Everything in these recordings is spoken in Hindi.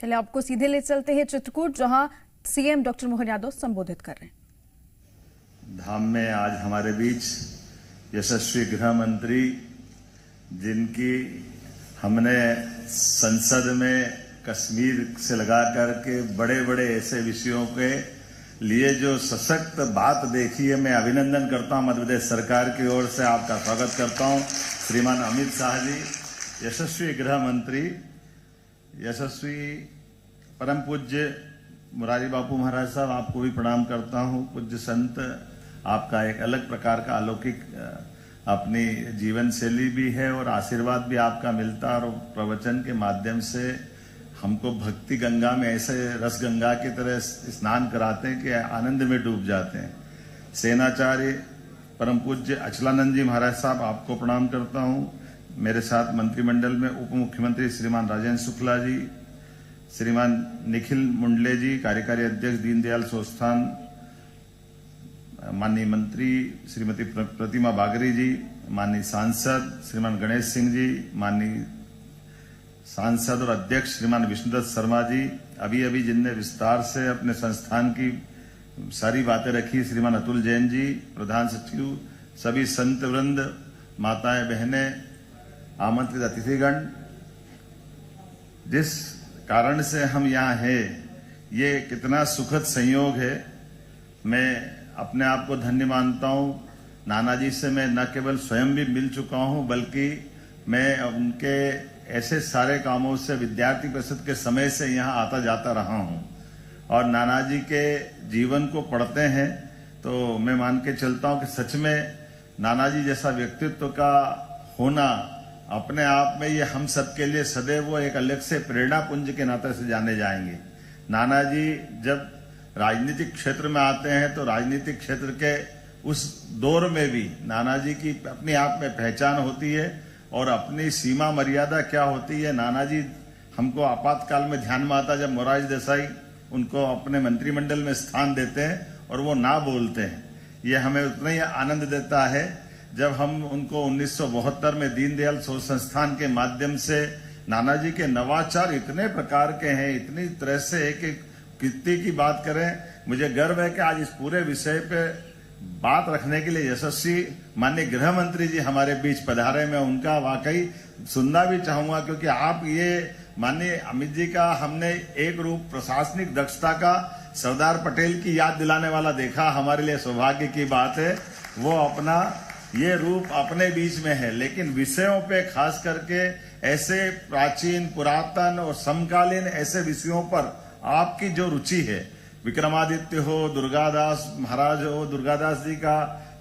चलिए आपको सीधे ले चलते हैं चित्रकूट, जहां सीएम डॉक्टर मोहन यादव संबोधित कर रहे हैं। धाम में आज हमारे बीच यशस्वी गृह मंत्री, जिनकी हमने संसद में कश्मीर से लगा करके बड़े बड़े ऐसे विषयों के लिए जो सशक्त बात देखी है, मैं अभिनंदन करता हूं। मध्य प्रदेश सरकार की ओर से आपका स्वागत करता हूं। श्रीमान अमित शाह जी, यशस्वी गृह मंत्री, यशस्वी परम पूज्य मुरारी बापू महाराज साहब, आपको भी प्रणाम करता हूं। पूज्य संत, आपका एक अलग प्रकार का अलौकिक अपनी जीवन शैली भी है और आशीर्वाद भी आपका मिलता है, और प्रवचन के माध्यम से हमको भक्ति गंगा में ऐसे रस गंगा की तरह स्नान कराते हैं कि आनंद में डूब जाते हैं। सेनाचार्य परम पूज्य अचलानंद जी महाराज साहब, आपको प्रणाम करता हूं। मेरे साथ मंत्रिमंडल में उप मुख्यमंत्री श्रीमान राजेंद्र शुक्ला जी, श्रीमान निखिल मुंडले जी, कार्यकारी अध्यक्ष दीनदयाल संस्थान, माननीय मंत्री श्रीमती प्रतिमा बागरी जी, माननीय सांसद श्रीमान गणेश सिंह जी, माननीय सांसद और अध्यक्ष श्रीमान विष्णुदत्त शर्मा जी, अभी जिनने विस्तार से अपने संस्थान की सारी बातें रखी, श्रीमान अतुल जैन जी, प्रधान सचिव, सभी संत वृंद, माताएं बहनें, आमंत्रित अतिथिगण, जिस कारण से हम यहाँ हैं, ये कितना सुखद संयोग है। मैं अपने आप को धन्य मानता हूँ। नानाजी से मैं न केवल स्वयं भी मिल चुका हूँ, बल्कि मैं उनके ऐसे सारे कामों से विद्यार्थी परिषद के समय से यहाँ आता जाता रहा हूँ, और नानाजी के जीवन को पढ़ते हैं तो मैं मान के चलता हूँ कि सच में नानाजी जैसा व्यक्तित्व का होना अपने आप में ये हम सबके लिए सदैव वो एक अलग से प्रेरणा पुंज के नाते से जाने जाएंगे। नानाजी जब राजनीतिक क्षेत्र में आते हैं तो राजनीतिक क्षेत्र के उस दौर में भी नानाजी की अपने आप में पहचान होती है और अपनी सीमा मर्यादा क्या होती है। नानाजी हमको आपातकाल में ध्यान में आता, जब मोरारजी देसाई उनको अपने मंत्रिमंडल में स्थान देते हैं और वो ना बोलते हैं। ये हमें उतना ही आनंद देता है जब हम उनको 1972 में दीनदयाल संस्थान के माध्यम से, नानाजी के नवाचार इतने प्रकार के हैं, इतनी तरह से है कि कितनी की बात करें। मुझे गर्व है कि आज इस पूरे विषय पे बात रखने के लिए यशस्वी माननीय गृह मंत्री जी हमारे बीच पधारे। मैं उनका वाकई सुनना भी चाहूंगा, क्योंकि आप ये माननीय अमित जी का हमने एक रूप प्रशासनिक दक्षता का सरदार पटेल की याद दिलाने वाला देखा। हमारे लिए सौभाग्य की बात है, वो अपना ये रूप अपने बीच में है, लेकिन विषयों पे खास करके ऐसे प्राचीन, पुरातन और समकालीन ऐसे विषयों पर आपकी जो रुचि है, विक्रमादित्य हो, दुर्गादास महाराज हो, दुर्गादास जी का,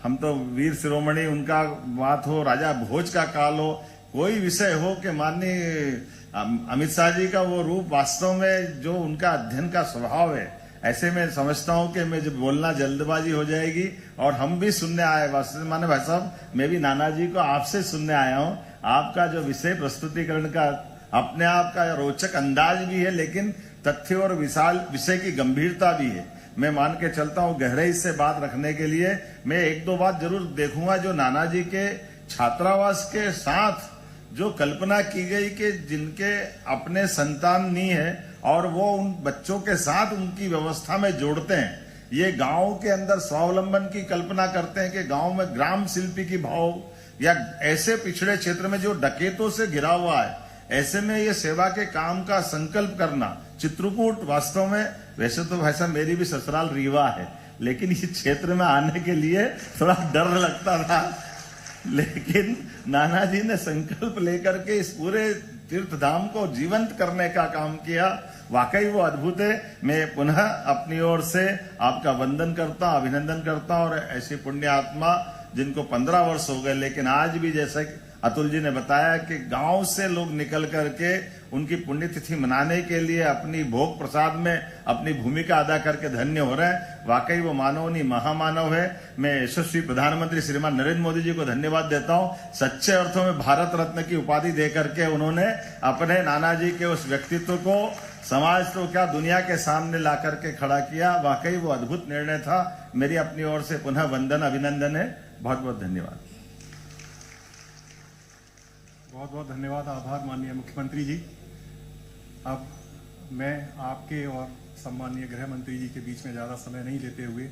हम तो वीर शिरोमणि उनका बात हो, राजा भोज का काल हो, कोई विषय हो कि माननीय अमित शाह जी का वो रूप वास्तव में जो उनका अध्ययन का स्वभाव है, ऐसे में समझता हूं कि मैं जब बोलना जल्दबाजी हो जाएगी। और हम भी सुनने आए, वास्तव माने भाई साहब, मैं भी नानाजी को आपसे सुनने आया हूं। आपका जो विषय प्रस्तुतिकरण का अपने आप का रोचक अंदाज भी है, लेकिन तथ्य और विशाल विषय की गंभीरता भी है। मैं मान के चलता हूं गहराई से बात रखने के लिए मैं एक दो बात जरूर देखूंगा। जो नानाजी के छात्रावास के साथ जो कल्पना की गई कि जिनके अपने संतान नहीं है और वो उन बच्चों के साथ उनकी व्यवस्था में जोड़ते हैं, ये गांव के अंदर स्वावलंबन की कल्पना करते हैं कि गांव में ग्राम शिल्पी की भाव, या ऐसे पिछड़े क्षेत्र में जो डकैतों से घिरा हुआ है, ऐसे में ये सेवा के काम का संकल्प करना। चित्रकूट वास्तव में, वैसे तो भाई साहब मेरी भी ससुराल रीवा है, लेकिन इस क्षेत्र में आने के लिए थोड़ा डर लगता था, लेकिन नानाजी ने संकल्प लेकर के इस पूरे तीर्थ धाम को जीवंत करने का काम किया। वाकई वो अद्भुत है। मैं पुनः अपनी ओर से आपका वंदन करता हूं, अभिनंदन करता हूं। और ऐसी पुण्य आत्मा जिनको 15 वर्ष हो गए, लेकिन आज भी जैसे अतुल जी ने बताया कि गांव से लोग निकल करके उनकी पुण्यतिथि मनाने के लिए अपनी भोग प्रसाद में अपनी भूमिका अदा करके धन्य हो रहे हैं। वाकई वो मानव नहीं, महामानव है। मैं यशस्वी प्रधानमंत्री श्रीमान नरेंद्र मोदी जी को धन्यवाद देता हूं। सच्चे अर्थों में भारत रत्न की उपाधि दे करके उन्होंने अपने नानाजी के उस व्यक्तित्व को समाज तो क्या दुनिया के सामने ला करके खड़ा किया। वाकई वो अद्भुत निर्णय था। मेरी अपनी ओर से पुनः वंदन, अभिनंदन है। बहुत बहुत धन्यवाद। बहुत बहुत धन्यवाद, आभार माननीय मुख्यमंत्री जी। अब मैं आपके और सम्माननीय गृह मंत्री जी के बीच में ज़्यादा समय नहीं लेते हुए